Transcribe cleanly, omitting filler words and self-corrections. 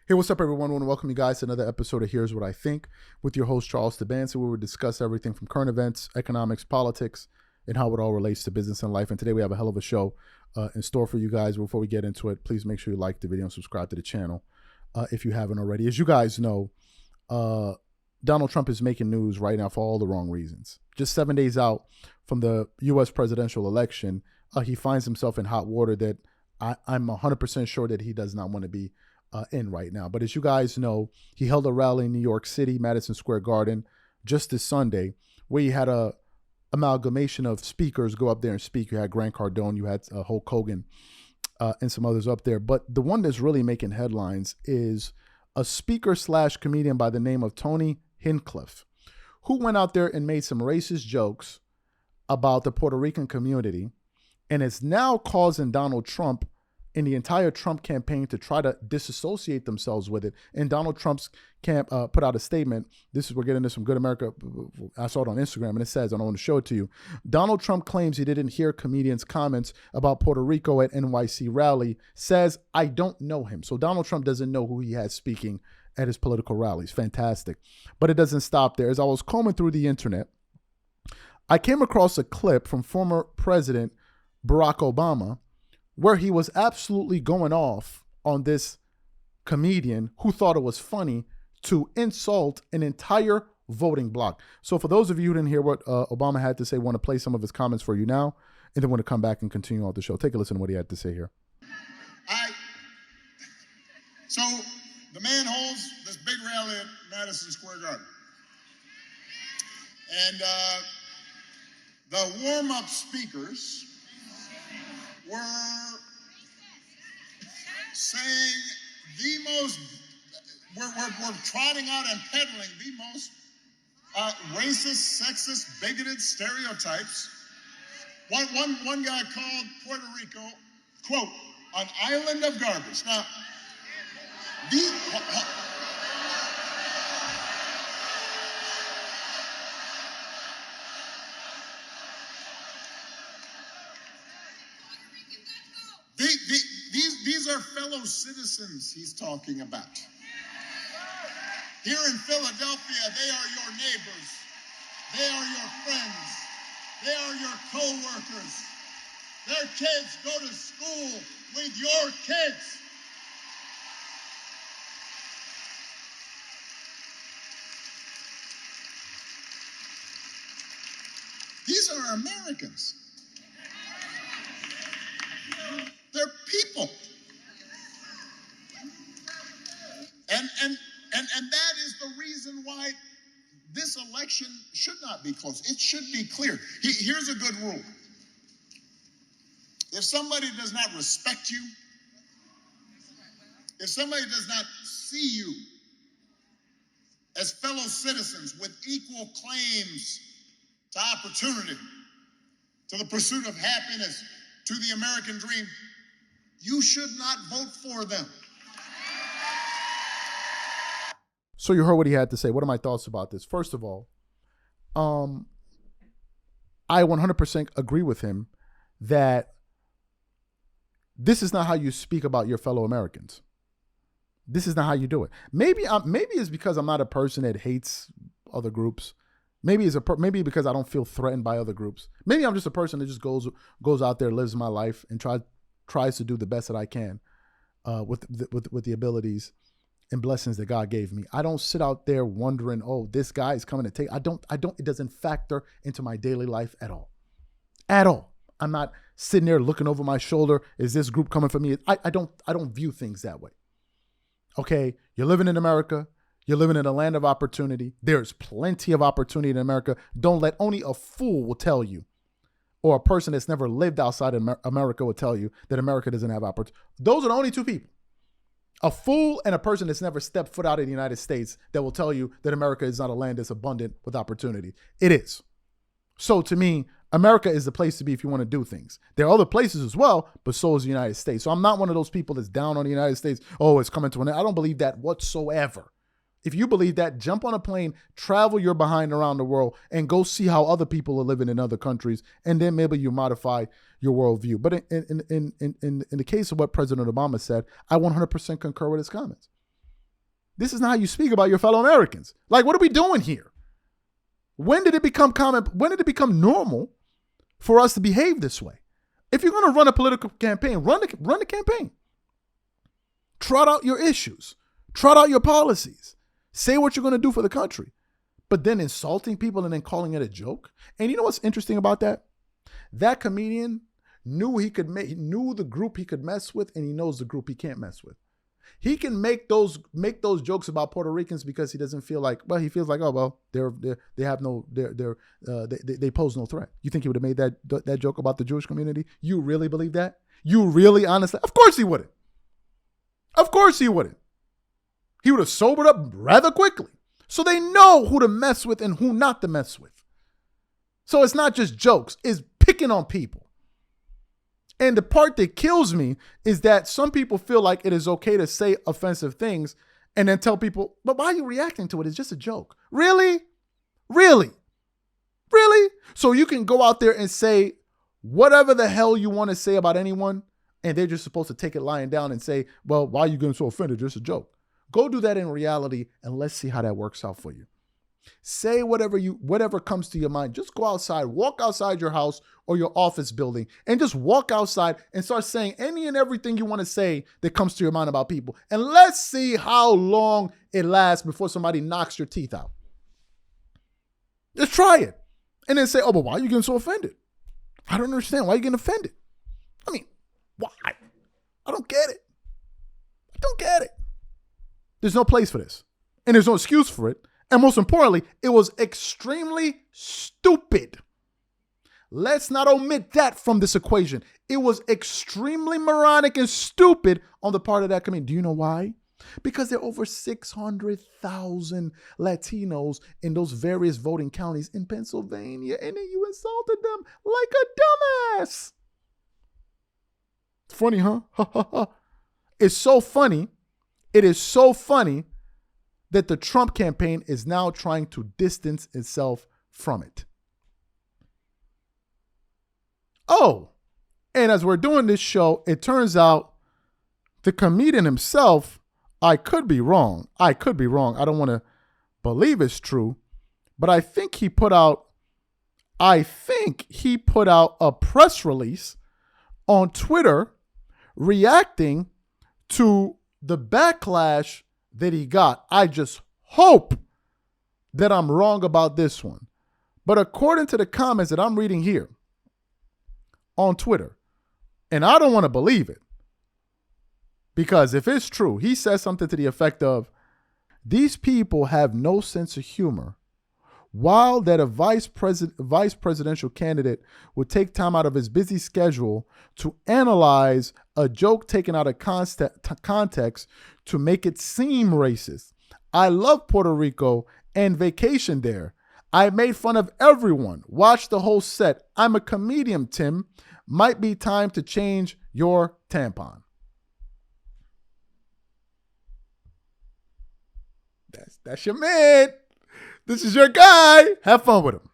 Hey, what's up, everyone? I want to welcome you guys to another episode of Here's What I Think with your host, Charles DeBanson, where we discuss everything from current events, economics, politics, and how it all relates to business and life. And today we have a hell of a show in store for you guys. Before we get into it, please make sure you like the video and subscribe to the channel if you haven't already. As you guys know, Donald Trump is making news right now for all the wrong reasons. Just 7 days out from the U.S. presidential election, he finds himself in hot water that I'm 100% sure that he does not want to be in right now. But as you guys know, he held a rally in New York City, Madison Square Garden, just this Sunday, where he had a amalgamation of speakers go up there and speak. You had Grant Cardone, you had Hulk Hogan, and some others up there. But the one that's really making headlines is a speaker / comedian by the name of Tony Hinchcliffe, who went out there and made some racist jokes about the Puerto Rican community, and is now causing Donald Trump and the entire Trump campaign to try to disassociate themselves with it. And Donald Trump's camp put out a statement. We're getting this from Good America. I saw it on Instagram, and it says, I don't want to show it to you. Donald Trump claims he didn't hear comedians' comments about Puerto Rico at NYC rally, says, I don't know him. So Donald Trump doesn't know who he has speaking at his political rallies. Fantastic. But it doesn't stop there. As I was combing through the internet, I came across a clip from former President Barack Obama, where he was absolutely going off on this comedian who thought it was funny to insult an entire voting bloc. So for those of you who didn't hear what Obama had to say, I want to play some of his comments for you now, and then want to come back and continue on the show. Take a listen to what he had to say here. So the man holds this big rally at Madison Square Garden. And the warm-up speakers were saying we're trotting out and peddling the most racist, sexist, bigoted stereotypes. One guy called Puerto Rico, quote, an island of garbage. Now, these are fellow citizens he's talking about. Here in Philadelphia, they are your neighbors. They are your friends. They are your co-workers. Their kids go to school with your kids. These are Americans. They're people. And that is the reason why this election should not be close. It should be clear. Here's a good rule. If somebody does not respect you, if somebody does not see you as fellow citizens with equal claims to opportunity, to the pursuit of happiness, to the American dream, you should not vote for them. So you heard what he had to say. What are my thoughts about this? First of all, I 100% agree with him that this is not how you speak about your fellow Americans. This is not how you do it. Maybe it's because I'm not a person that hates other groups. Maybe because I don't feel threatened by other groups. Maybe I'm just a person that just goes out there, lives my life, and tries to do the best that I can with the abilities and blessings that God gave me. I don't sit out there wondering, oh, this guy is coming to take. It doesn't factor into my daily life at all. At all. I'm not sitting there looking over my shoulder. Is this group coming for me? I don't view things that way. Okay, you're living in America. You're living in a land of opportunity. There's plenty of opportunity in America. Don't let only a fool will tell you, or a person that's never lived outside of America will tell you that America doesn't have opportunity. Those are the only two people. A fool and a person that's never stepped foot out of the United States that will tell you that America is not a land that's abundant with opportunity. It is. So to me, America is the place to be if you want to do things. There are other places as well, but so is the United States. So I'm not one of those people that's down on the United States. Oh, it's coming to an end. I don't believe that whatsoever. If you believe that, jump on a plane, travel your behind around the world, and go see how other people are living in other countries, and then maybe you modify your worldview. But in the case of what President Obama said, I 100% concur with his comments. This is not how you speak about your fellow Americans. Like, what are we doing here? When did it become common? When did it become normal for us to behave this way? If you're going to run a political campaign, run the campaign. Trot out your issues. Trot out your policies. Say what you're going to do for the country. But then insulting people and then calling it a joke. And you know what's interesting about that? That comedian knew knew the group he could mess with, and he knows the group he can't mess with. He can make those jokes about Puerto Ricans because he doesn't feel like, well, he feels like, oh well, they pose no threat. You think he would have made that joke about the Jewish community? You really believe that? You really honestly? Of course he wouldn't. Of course he wouldn't. He would have sobered up rather quickly. So they know who to mess with and who not to mess with. So it's not just jokes, it's picking on people. And the part that kills me is that some people feel like it is okay to say offensive things and then tell people, but why are you reacting to it? It's just a joke. Really? Really? Really? So you can go out there and say whatever the hell you want to say about anyone, and they're just supposed to take it lying down and say, well, why are you getting so offended? Just a joke. Go do that in reality, and let's see how that works out for you. Say whatever comes to your mind. Just go outside, walk outside your house or your office building, and just walk outside and start saying any and everything you want to say that comes to your mind about people. And let's see how long it lasts before somebody knocks your teeth out. Just try it. And then say, oh, but why are you getting so offended? I don't understand. Why are you getting offended? I mean, why? I don't get it. I don't get it. There's no place for this. And there's no excuse for it. And most importantly, it was extremely stupid. Let's not omit that from this equation. It was extremely moronic and stupid on the part of that community. Do you know why? Because there are over 600,000 Latinos in those various voting counties in Pennsylvania, and then you insulted them like a dumbass. Funny, huh? It's so funny. It is so funny that the Trump campaign is now trying to distance itself from it. Oh, and as we're doing this show, it turns out the comedian himself, I could be wrong. I don't want to believe it's true, but I think he put out a press release on Twitter reacting to the backlash that he got. I just hope that I'm wrong about this one. But according to the comments that I'm reading here on Twitter, and I don't want to believe it, because if it's true, he says something to the effect of, these people have no sense of humor. While that a vice presidential candidate would take time out of his busy schedule to analyze a joke taken out of context to make it seem racist. I love Puerto Rico and vacation there. I made fun of everyone. Watch the whole set. I'm a comedian, Tim. Might be time to change your tampon. That's your man. This is your guy. Have fun with him.